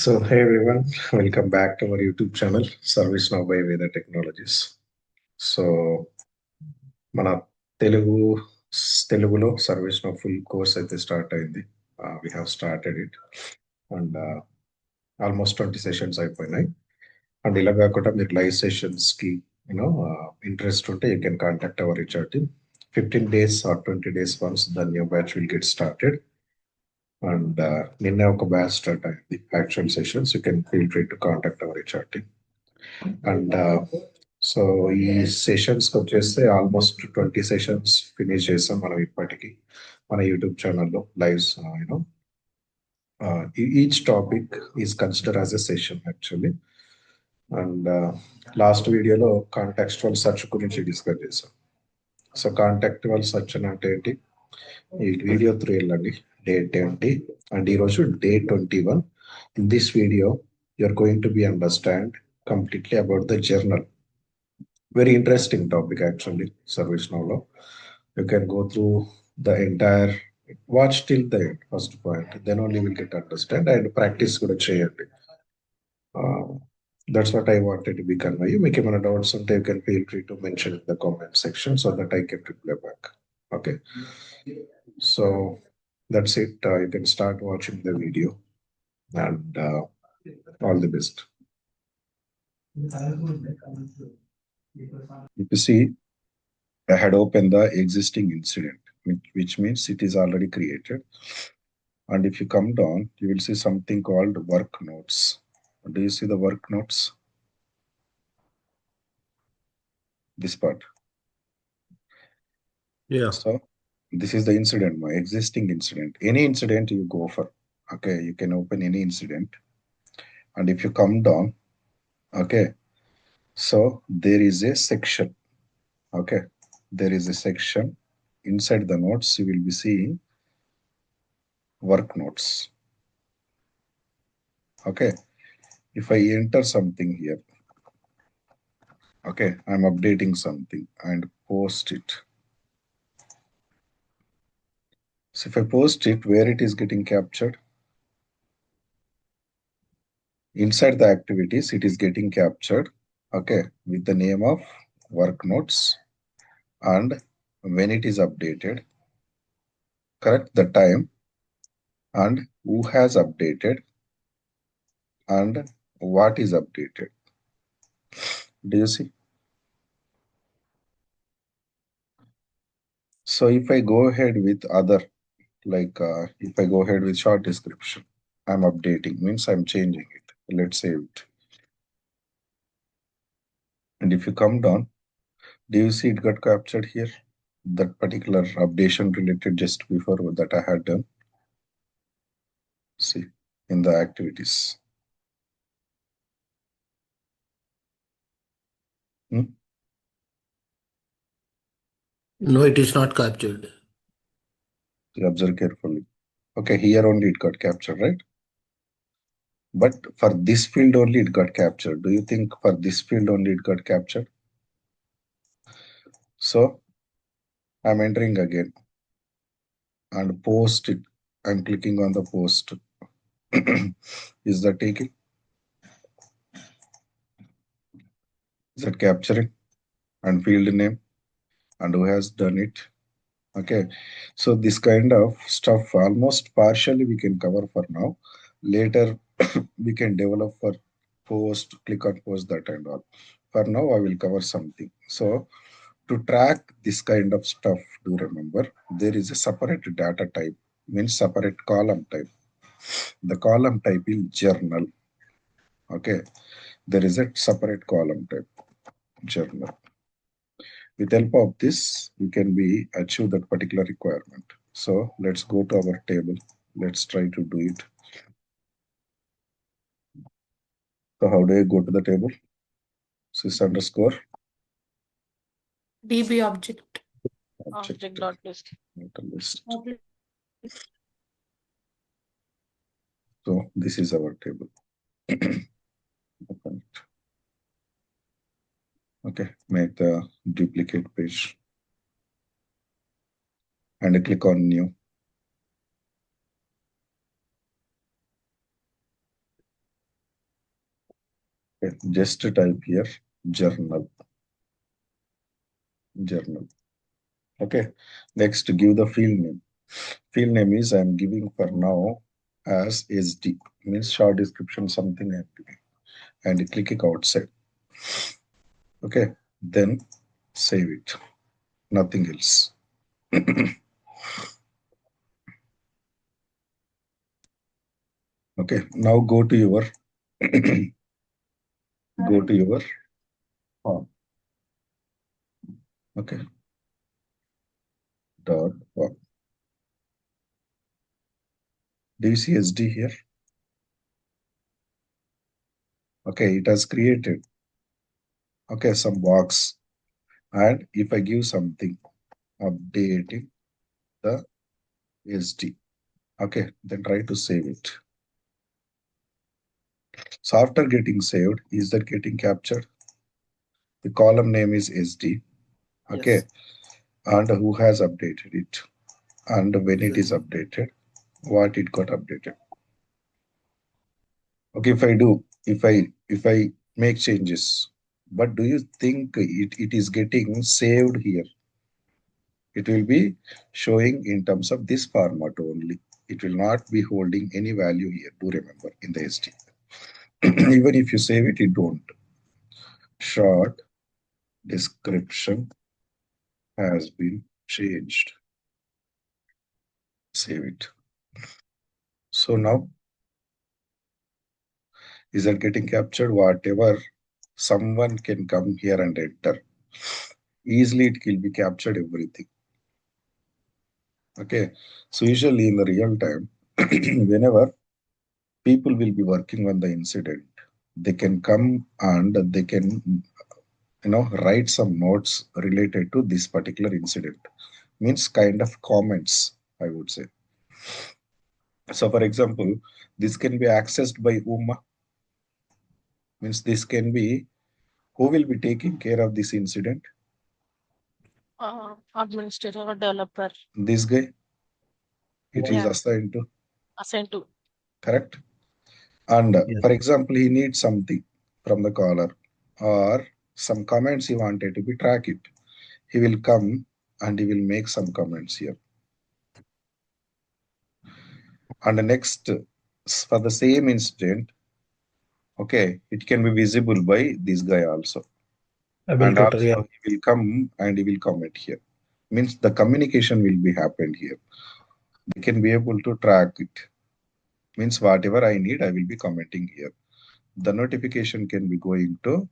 Hey everyone, welcome back to our YouTube channel, ServiceNow by Veda Technologies. So, మన తెలుగు తెలుగులో ServiceNow full course అయితే start అయింది. We have started it and almost 20 sessions అయిపోయినాయి. And ఇలా కాకుండా మీరు live సెషన్స్కి interest ఉంటే you can contact our HR team. 15 days or 20 days once the new batch will get started. And నిన్నే ఒక batch start అయింది actual sessions. You can feel free to contact our HR team. And so ఈ సెషన్స్కి వచ్చేస్తే almost 20 sessions finish చేసాం మనం ఇప్పటికి మన YouTube ఛానల్లో lives. Each topic is consider as a session actually. And last వీడియోలో కాంటాక్చువల్ సర్చ్ గురించి డిస్కస్ చేసాం. సో కాంటాక్చువల్ సర్చ్ అంటే ఏంటి, ఈ వీడియో త్రూ వెళ్ళండి. డే 20 అండ్ ఈరోజు day 21. In this video you are going to be understand completely about the journal. Very interesting topic actually, ServiceNow lo. You can go through the entire, watch till the end, first point. Then only will get understand and practice kuda cheyandi. That's what I wanted to be convey. Make ఏమైనా doubts ఉంటే you can feel free to mention in the comment section so that I can reply back. Okay. So that's it. You can start watching the video and all the best. If you see, I had opened the existing incident, which means it is already created. And if you come down, you will see something called work notes. Do you see the work notes? This part. Yeah. So this is the incident, my existing incident. Any incident you go for, okay, you can open any incident. And if you come down, okay, so there is a section. Okay, there is a section inside the notes. You will be seeing work notes. Okay, if I enter something here, okay, I'm updating something and post it. So if I post it, where it is getting captured? Inside the activities, it is getting captured, okay, with the name of work notes and when it is updated, correct, the time and who has updated and what is updated. Do you see? So if I go ahead with other, like if I go ahead with short description, I'm updating, means I'm changing it. Let's save it. And if you come down, do you see it got captured here? That particular updation related just before that I had done. See, in the activities. No, it is not captured. You observe carefully. Okay, here only it got captured, right? But for this field only it got captured. Do you think for this field only it got captured? So I'm entering again and post it. I'm clicking on the post. Is that taking? Is that capturing? And field name and who has done it? Okay, so this kind of stuff almost partially we can cover for now. Later we can develop for post, click on post, that and all. For now I will cover something. So to track this kind of stuff, do remember there is a separate data type, means separate column type. The column type is journal. Okay, there is a separate column type, journal. With help of this, we can be achieve that particular requirement. So let's go to our table. Let's try to do it. So how do I go to the table? Sys underscore DB object. object Not list. not a list. So this is our table. Open it. Okay, make the duplicate page and click on new. Okay, just type here journal. Okay, next give the field name. Field name is I'm giving for now as SD, means short description something I have to give, and click it outside. Okay, then save it, nothing else. Okay, now go to your form. Okay, dot form. Do you see SD here? Okay, it has created, okay, some box, and if I give something updating the SD, okay, then try to save it. So after getting saved, is that getting captured? The column name is SD, okay, Yes. and who has updated it, and when it User. is updated, what it got updated. Okay, if I make changes, but do you think it is getting saved here? It will be showing in terms of this format only. It will not be holding any value here. Do remember in the SD. Even if you save it, it don't. Short description has been changed. Save it. So now, is that getting captured? Whatever someone can come here and enter. Easily it will be captured everything. Okay. So usually in the real time, whenever people will be working on the incident, they can come and they can write some notes related to this particular incident. Means kind of comments, I would say. So for example, this can be accessed by whom? Means this can be, who will be taking care of this incident? Administrator or developer. This guy, it is Yeah. assigned to, Assigned to. correct? And Yes. for example, he needs something from the caller or some comments he wanted to be track it. He will come and he will make some comments here. And the next, for the same incident, okay, it can be visible by this guy also. And Abilitator, yeah. also he will come and he will comment here. Means the communication will be happened here. They can be able to track it. Means whatever I need, I will be commenting here. The notification can be going to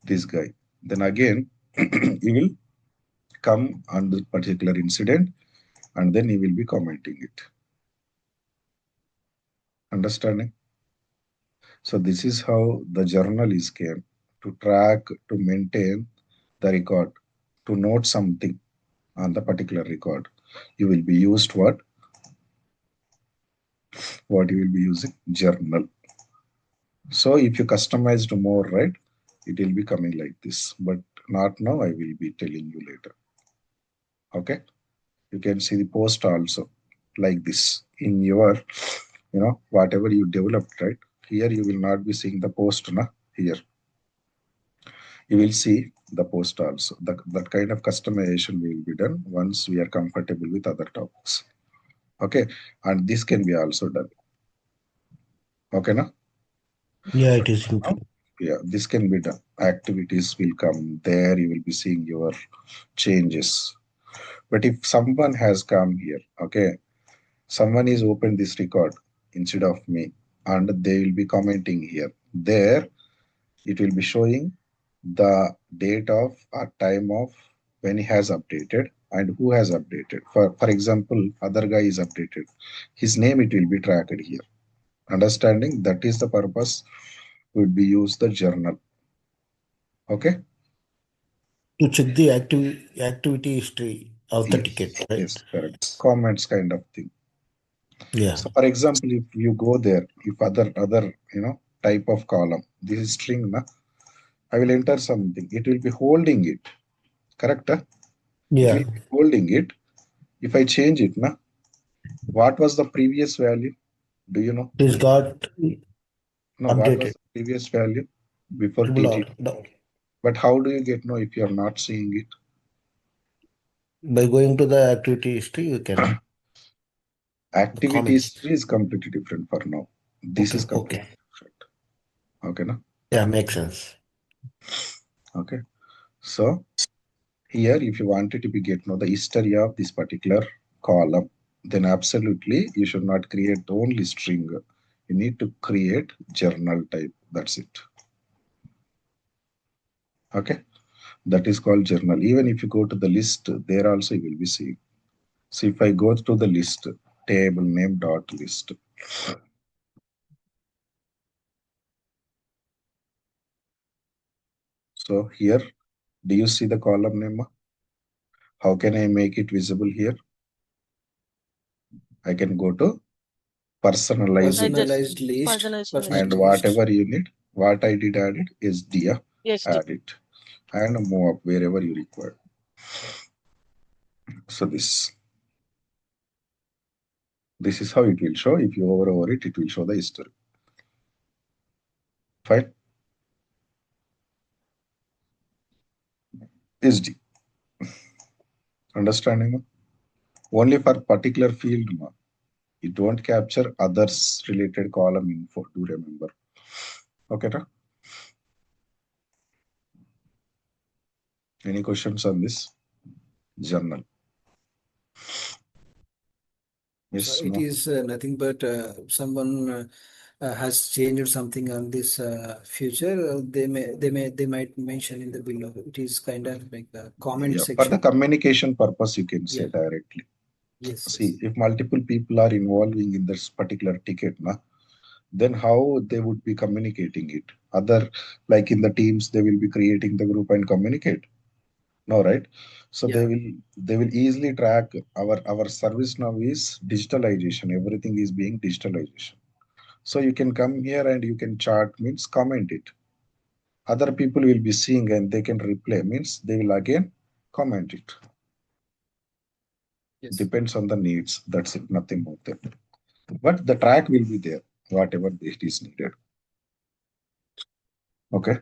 this guy. Then again, he will come on the particular incident and then he will be commenting it. Understanding? So this is how the journal is came to track, to maintain the record, to note something on the particular record. You will be used what? What you will be using? Journal. So if you customized more, right, it will be coming like this. But not now, I will be telling you later. Okay. You can see the post also like this in your, whatever you developed, right? Here you will not be seeing the post, na? Here you will see the post also. That kind of customization will be done once we are comfortable with other topics. Okay, and this can be also done. Okay, now? Yeah, But it is now, included. yeah, this can be done. Activities will come there. You will be seeing your changes. But if someone has come here, okay, someone is opened this record instead of me, and they will be commenting here. There, it will be showing the date of or time of when he has updated and who has updated. For example, other guy is updated. His name it will be tracked here. Understanding that is the purpose would be use the journal. Okay. To check the activity history of the Yes. ticket, right? Yes. Correct. Comments kind of thing. Yeah. So, for example, if you go there, if other type of column, this is string, na, I will enter something. It will be holding it. Correct? Huh? It Yeah. will be holding it. If I change it, na, what was the previous value? Do you know? It is got No, what was updated. the previous value? before It will TT. But how do you get know if you are not seeing it? by going to the activity history, you can Activity comments. history is completely different for now. This is completely Okay. different. Okay, no? Yeah, makes sense. Okay. So here, if you wanted to be get know the history of this particular column, then absolutely you should not create only string. You need to create journal type. That's it. Okay. That is called journal. Even if you go to the list, there also you will be seeing. So if I go to the list, table name dot list. So here, do you see the column name? How can I make it visible here? I can go to personalized Personalized list. Personalized and list. whatever you need, what I did add it is dia, Yes, add it and move up wherever you require. So this is how it will show. If you hover over it, it will show the history. Fine. SD. Understanding? Only for particular field, it won't capture others related column info. Do remember. Okay, na? Any questions on this? Journal. Yes, So no? it is nothing but someone has changed something on this future. They might mention in the below. It is kind of like the comment Yeah, for the section. communication purpose, you can say Yeah. directly. Yes. See, if multiple people are involving in this particular ticket, then how they would be communicating it? Other, like in the teams, they will be creating the group and communicate. No, right? So Yeah. they will easily track our service now is digitalization. Everything is being digitalization. So you can come here and you can chart means comment it. Other people will be seeing and they can reply means they will again comment it. Yes. Depends on the needs. That's it. Nothing more than that. But the track will be there, whatever it is needed. Okay.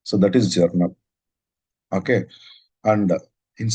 So that is journal. Okay. And